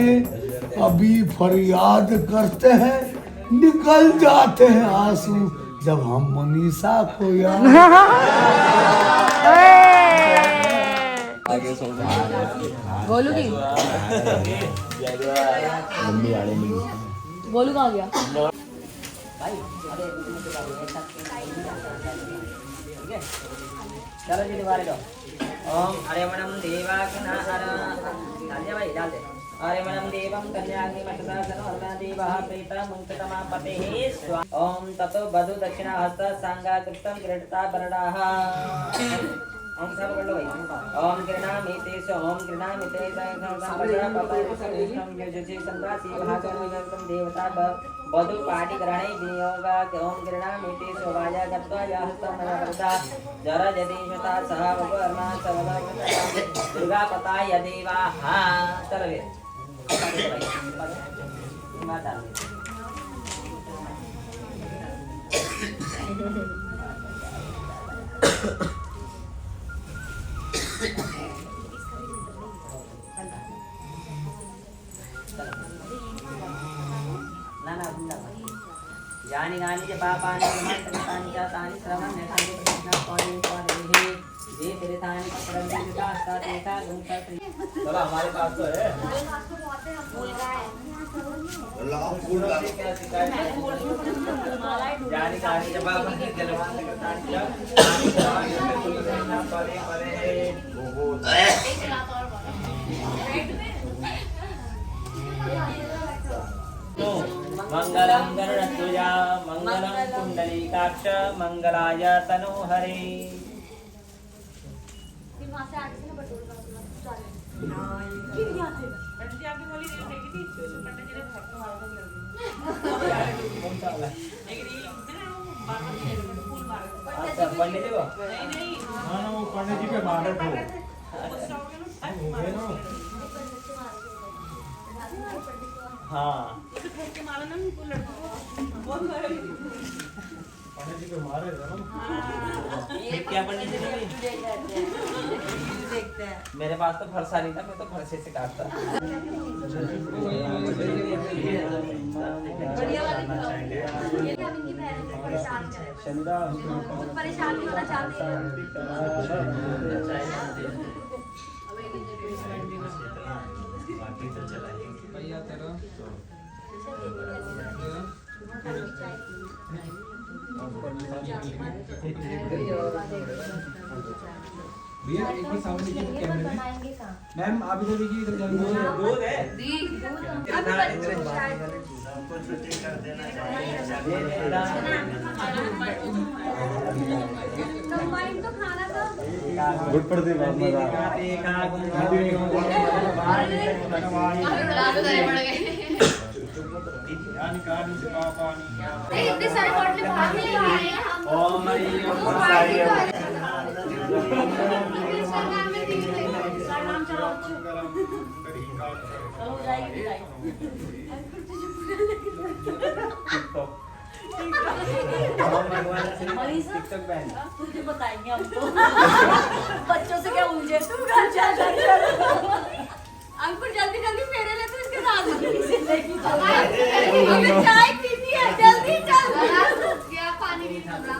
हैं, अभी फरियाद करते हैं, निकल जाते हैं आंसू जब हम मनीषा को याद। गोलू की गोलू कहाँ गया? चलो जी दोबारा दो। ओम अरे मनम देवाग्ना हर डाल दे भाई डाल दे। अरे मनम देवम कन्याग्नि मटता सर्वदा देवः प्रीता मुंचतमा पतेः स्वा। ओम ततो वधु दक्षिणा हस्त सांगा कृतं क्रीडता वरदाः। ओम सब कर लो भाई। ओम कृणामिते स ओम कृणामिते संपदा पपरिष्ठम युजति संदासी भागवतं देवता वधु पाटी ग्रहणे विनियोगा ओम कृणामिते शोभाया गत्वा यहस्तमनवरदा जरा जदेशता सह ववर्मा सवदा दुर्गा पताय देवाः। चलो ये माता नाना बुंदा जानी गानी च पापानि मंत्रतानि च तानि श्रवण तानि कृष्ण पाणि पाणि जे तेरे तानि परम विकास का तेथा गुणता। चलो हमारे पास तो है जानी गानी च पापानि जलवान तानि च तानि श्रवण परे परे मंगलम गरुड़ध्वजा मंगलम कुंडलीकाक्ष मंगलाय तनोहरे। अच्छा पंडित जी वो हाँ वो पंडित जी पे मारे थे। हाँ पंडित जी पे मारे थे ना। ये क्या पंडित जी मेरे पास तो फरसा नहीं था, मैं तो फरसे से काटता। परेशान नहीं होना चाहते हैं। भैया एक बार सामने देखिए कैमरे में। मैम आप इधर देखिए, इधर जाइए। दूध है कंबाइन तो खाना था। गुड पर दे बात मजा। इतने सारे बॉटल बाहर नहीं आए हैं हम। ओम तुझे बताएंगे हम तो। बच्चों से क्या उलझे तुम, घर चल घर चल। अंकुर जल्दी जल्दी फेरे ले तो इसके साथ चाय पीनी है, जल्दी चल। क्या पानी नहीं चल रहा।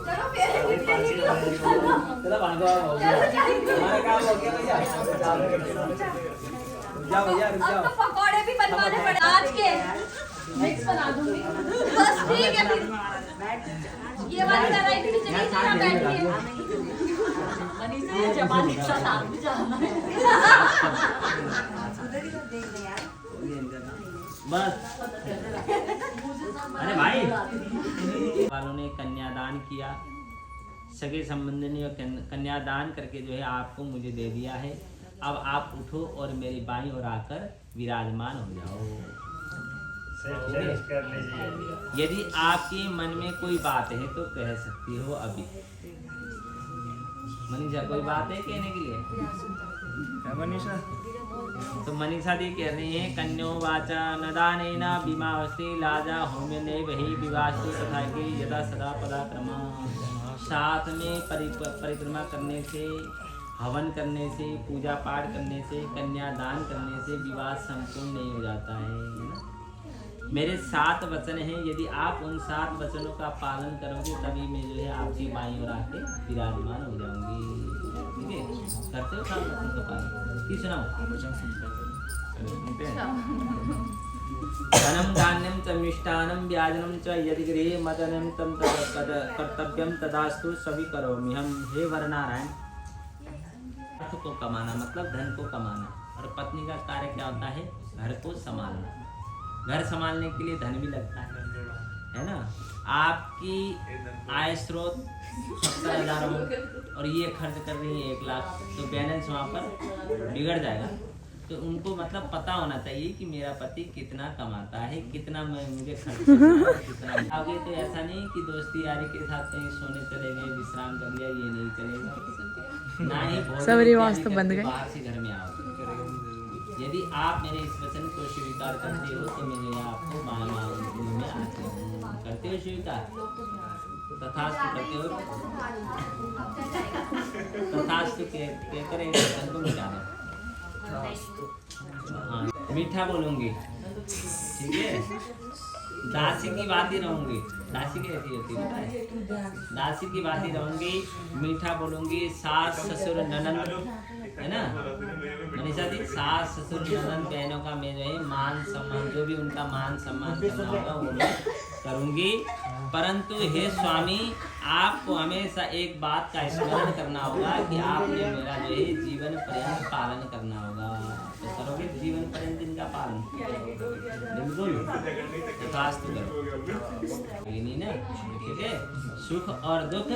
चलो फेरे निकलो। चलो भागो हो गया, हमारा काम हो गया भैया। जाओ भैया रुक अब जाओ। तो पकौड़े भी बनवाने पड़े आज के। मिक्स बना दूंगी बस, ठीक है फिर। ये वाली वैरायटी भी चली जहाँ बैठिए। मनीषा ये जमाने के साथ आप भी जाना है। बस अरे भाई वालों ने कन्यादान किया, सगे संबंधियों ने कन्यादान करके जो है आपको मुझे दे दिया है। अब आप उठो और मेरी बाईं ओर आकर विराजमान हो जाओ। यदि आपके मन में कोई बात है तो कह सकती हो अभी। मनीषा कोई बात है कहने के लिए? मनीषा तो मनीषा दी कह रही है कन्यो वाचा नदानेना बीमावस्ती लाजा होम्यने वही विवास्तु तथा के यदा सदा पदाक्रमा। साथ में परिक्रमा करने से हवन करने से, पूजा पाठ करने से, कन्यादान करने से विवाह संपूर्ण नहीं हो जाता है ना। मेरे 7 वचन हैं, यदि आप उन 7 वचनों का पालन करोगे तभी मैं जो है आपकी बाईं ओर आके विराजमान हो जाऊंगी। ठीक है, करते हो काम का पालन की सुनाओ। धनम धान्यम च मिष्टान्नम व्याजनम च यदि गृहे मदनम तम तद कर्तव्यम तदास्तु सभी करोमि हम। हे वरनारायण, अर्थ को कमाना मतलब धन को कमाना, और पत्नी का कार्य क्या होता है? घर को संभालना। घर संभालने के लिए धन भी लगता है ना। आपकी आय स्रोत 70,000 हो और ये खर्च कर रही है 1 लाख, तो बैलेंस वहाँ पर बिगड़ जाएगा। तो उनको मतलब पता होना चाहिए कि मेरा पति कितना कमाता है, कितना मुझे खर्च करना है, कितना। आगे तो ऐसा नहीं कि दोस्ती यारी के साथ कहीं सोने चले गए, विश्राम कर लिया, ये नहीं चलेगा ना ही। सब रिवाज तो बंद गए। बाहर से घर में आओ। यदि आप मेरे इस वचन को स्वीकार करते हो तो मैं आपको में आती हूँ। करते हो स्वीकार? तथास्तु करते हो? तथास्तु कहकर वचन को मिटा दो। हाँ, मीठा बोलूंगी, ठीक है। दासी की बात ही रहूंगी। दासी कैसी होती है? दासी की बात ही रहूंगी, मीठा बोलूंगी। सास ससुर ननद, है ना मनीषा जी, सास ससुर ननद बहनों का मैं जो है मान सम्मान, जो भी उनका मान सम्मान करना होगा वो मैं करूंगी। परंतु हे स्वामी, आपको हमेशा एक बात का स्मरण करना होगा कि आपने मेरा जो है जीवन पर्यंत पालन करना होगा। तो करोगे जीवन पर्यंत इनका पालन? बिल्कुल, तथास्तु करो। नहीं ना, ठीक है। सुख और दुख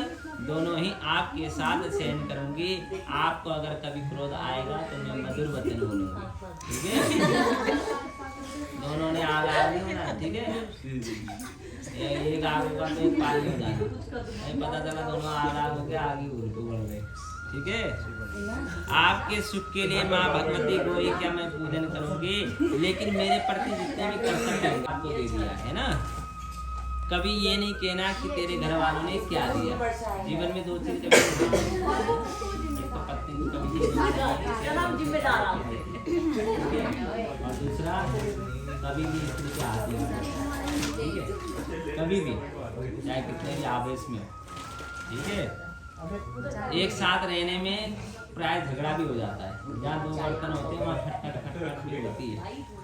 दोनों ही आपके साथ सहन करूंगी। आपको अगर कभी क्रोध आएगा तो मैं मधुर वचन बोलूंगा, ठीक है। दोनों ने आग होना, ठीक है। एक आग होगा तो एक पानी हो जाना, पता चला दोनों आग होके आगे बढ़ गए, ठीक है। आपके सुख के लिए माँ भगवती को ही क्या मैं पूजन करूंगी, लेकिन मेरे प्रति जितने भी कर्तव्य आपको दे दिया है ना। कभी ये नहीं कहना कि तेरे घर वालों ने क्या दिया। जीवन में 2 चीज कभी तो पत्नी को कभी जिम्मेदार, और दूसरा कभी भी स्त्री के हाथ नहीं, ठीक है। कभी भी चाहे कितने भी आवेश में, ठीक है। एक साथ रहने में प्राय झगड़ा भी हो जाता है। जहाँ 2 बर्तन होते हैं वहाँ खटखट भी होती है,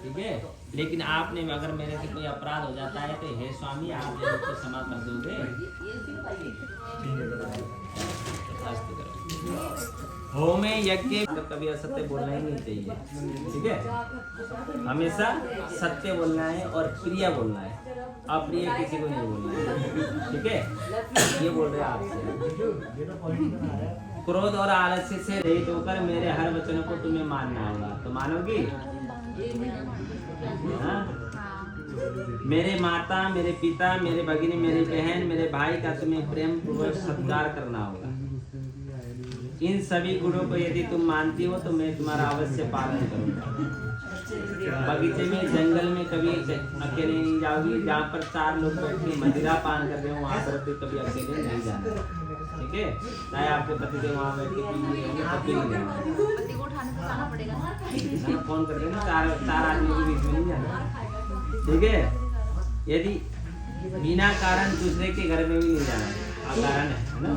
ठीक है। लेकिन आपने अगर मेरे से कोई अपराध हो जाता है तो हे स्वामी आप जब उसको क्षमा कर दोगे। हो में यज्ञ कभी असत्य बोलना ही नहीं चाहिए, ठीक है। हमेशा सत्य बोलना है और प्रिय बोलना है, अप्रिय किसी को नहीं बोलना है, ठीक है। ये बोल रहे हैं आपसे। क्रोध और आलस्य से रहित होकर मेरे हर वचनों को तुम्हें मानना होगा, तो मानोगी? हाँ? मेरे माता, मेरे पिता, मेरे भगिनी, मेरी बहन, मेरे भाई का तुम्हें प्रेम पूर्वक सत्कार करना होगा। इन सभी गुणों को यदि तुम मानती हो तो मैं तुम्हारा अवश्य पालन करूंगा। बगीचे में, जंगल में कभी अकेले नहीं जाओगी। जहाँ पर 4 लोग बैठ के मदिरा पान कर रहे हो वहाँ पर कभी अकेले नहीं जाना, ठीक है। चाहे आपके पति देव वहाँ बैठ के पी रहे होंगे तब भी नहीं जाना। पति को उठाने को जाना पड़ेगा। फोन कर देना, 4 आदमी के बीच में नहीं जाना, ठीक है। यदि बिना कारण दूसरे के घर में भी नहीं जाना, अकारण है ना,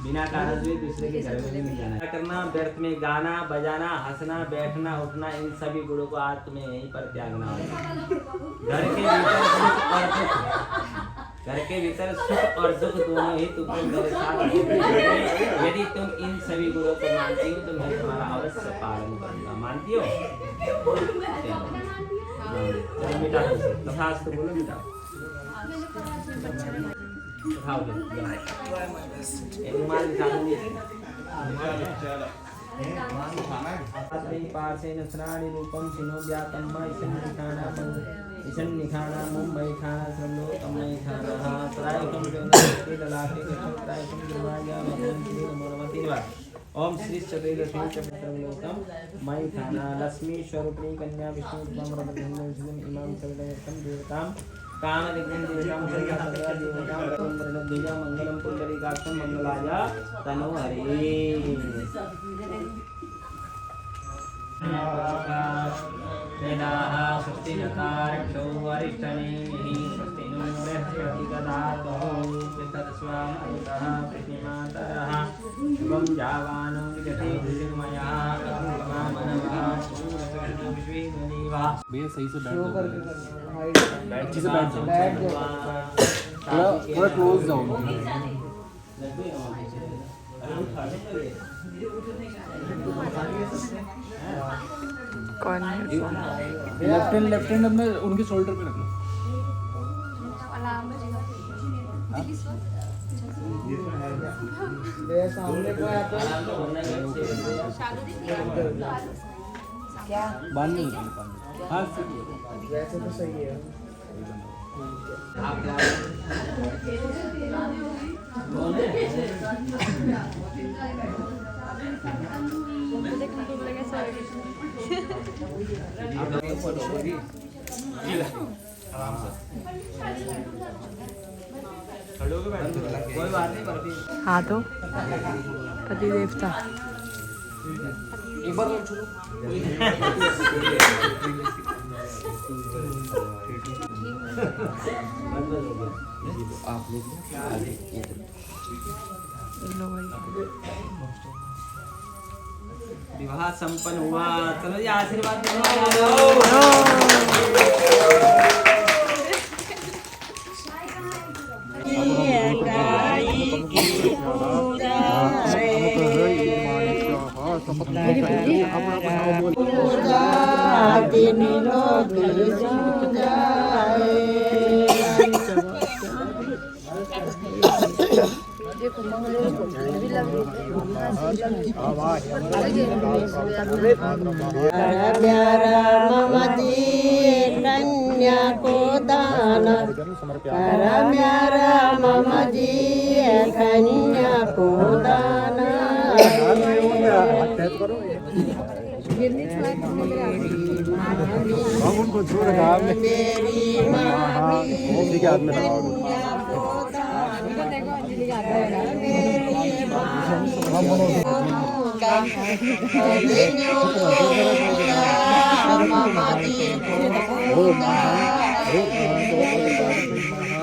बिना कारण भी दूसरे के घर में भी नहीं जाना। क्या करना? व्यर्थ में गाना बजाना, हंसना, बैठना, उठना, इन सभी गुणों को आज तुम्हें यहीं पर त्यागना होगा। घर के भीतर सुख और दुख दोनों ही तुम्हें मेरे साथ। यदि तुम इन सभी गुणों को मानती हो तो मैं तुम्हारा अवश्य पालन करूंगा। मानती हो? चलो मिटा दो, तथास्तु बोलो, मिटाओ। रुमाल दिखा दूंगी। पार्श्वेन स्नानि रूपम सिनो व्यातम ईशन निखाना मुंबई खाना श्रमो तमय खाना त्रायकम के ललाटे त्रायकम दुर्वाया मनमति निवास। ओम श्री चतुर्दशी चतुर्लोकम मई खाना लक्ष्मी स्वरूपिणी कन्या विष्णु इमाम सर्वदेवताम मंगलम पुंडरीकाक्षं मंगलाय तनो हरे वेदाः स्वस्ति नकारक्षो वरिष्ठनेमिः स्वस्ति नो बृहस्पतिर्दधातु तत्स्वामरुतः प्रतिमातरः शुभं जावानो विदते ज्योतिर्मयः मामनवः सूरसर्गो विश्वेदेवः। भैया सही से बैठ थोड़ा क्लोज जाओ। कौन है? लेफ्ट हैंड अपने उनके शोल्डर पे रख लो। बांध लो। हाँ वैसे तो सही है। हाँ तो पति देवता एक बार छोड़ो। आप लोग विवाह संपन्न हुआ। चलो जी आशीर्वाद उनको छोड़ के हाथ में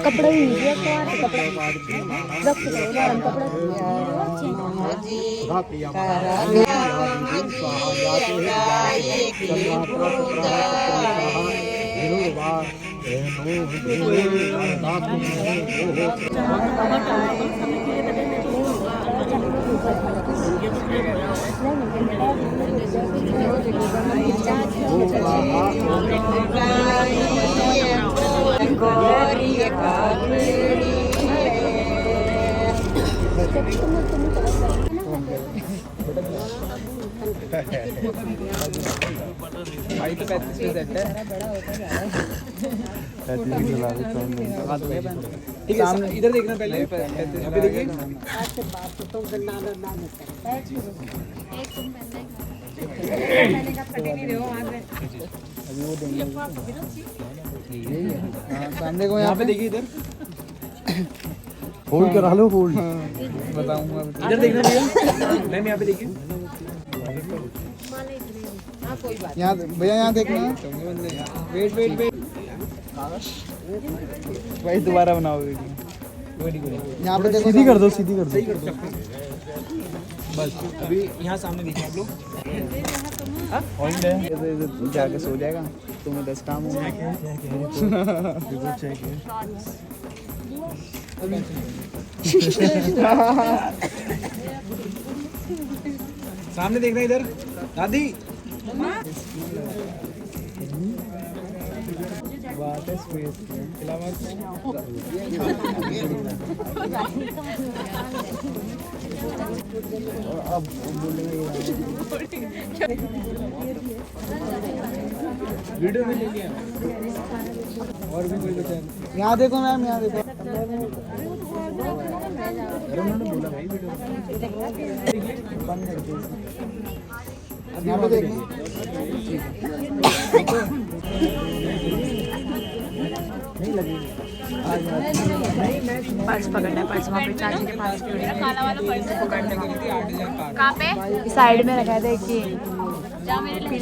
कपड़ा ही भाई तो 35 पे सेट है। ठीक है सामने इधर देखना पहले। यहाँ पे देखिए। अभी वो देंगे। सामने को यहाँ पे देखिए इधर। होल्ड करा लो होल्ड। बताऊंगा। इधर देखना भैया। मैम यहाँ पे देखिए। यहाँ भैया यहाँ देखना। Wait wait wait. भाई दोबारा बनाओ वीडियो। यहाँ पे देखो। सीधी कर दो सीधी कर दो। बस अभी यहाँ सामने देखिए आप लोग। जाके सो जाएगा। तुम्हें 10 काम होगा। सामने देखना इधर दादी। बात है स्पेस अब वीडियो में लेके और भी कोई बचा। यहाँ देखो मैम यहाँ देखो। बोला भाई वीडियो बंद कर दो। यहाँ पे देखो। पर्स पकड़ना है, पर्स वहाँ पे चाची के पास काला वाला पर्स पकड़ने कहाँ पे? साइड में रखा है, देखिए। जा मेरे लिए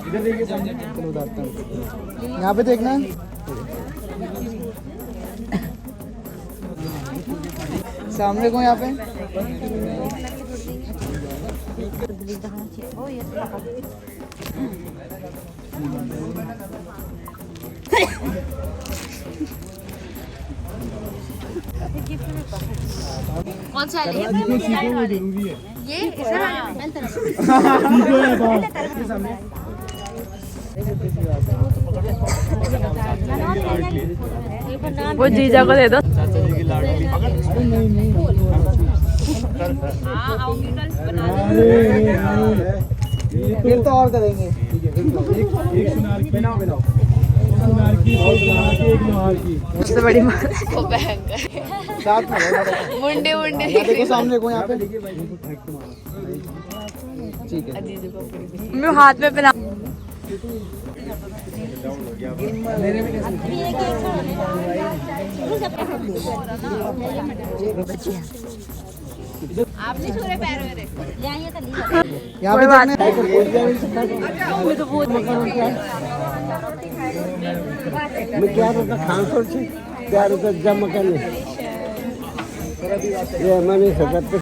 इधर देखिए सामने, चलो उतारता हूँ। यहाँ पे देखना, सामने को, यहाँ पे कौन सा है? ये इसे वो जीजा को दे दो। हाँ आऊंगी कल बना फिर तो और करेंगे। एक सुनार की बनाओ, सुनार की, एक लोहार की, सबसे बड़ी माँ साथ में मुंडे मुंडे देखो सामने को, यहाँ पे ठीक है। मैं हाथ में पहना। आप नहीं छू रहे पैर मेरे यहाँ पे देखना, मैं क्या होता खान सोच क्या होता जमा करने ये मैंने सकते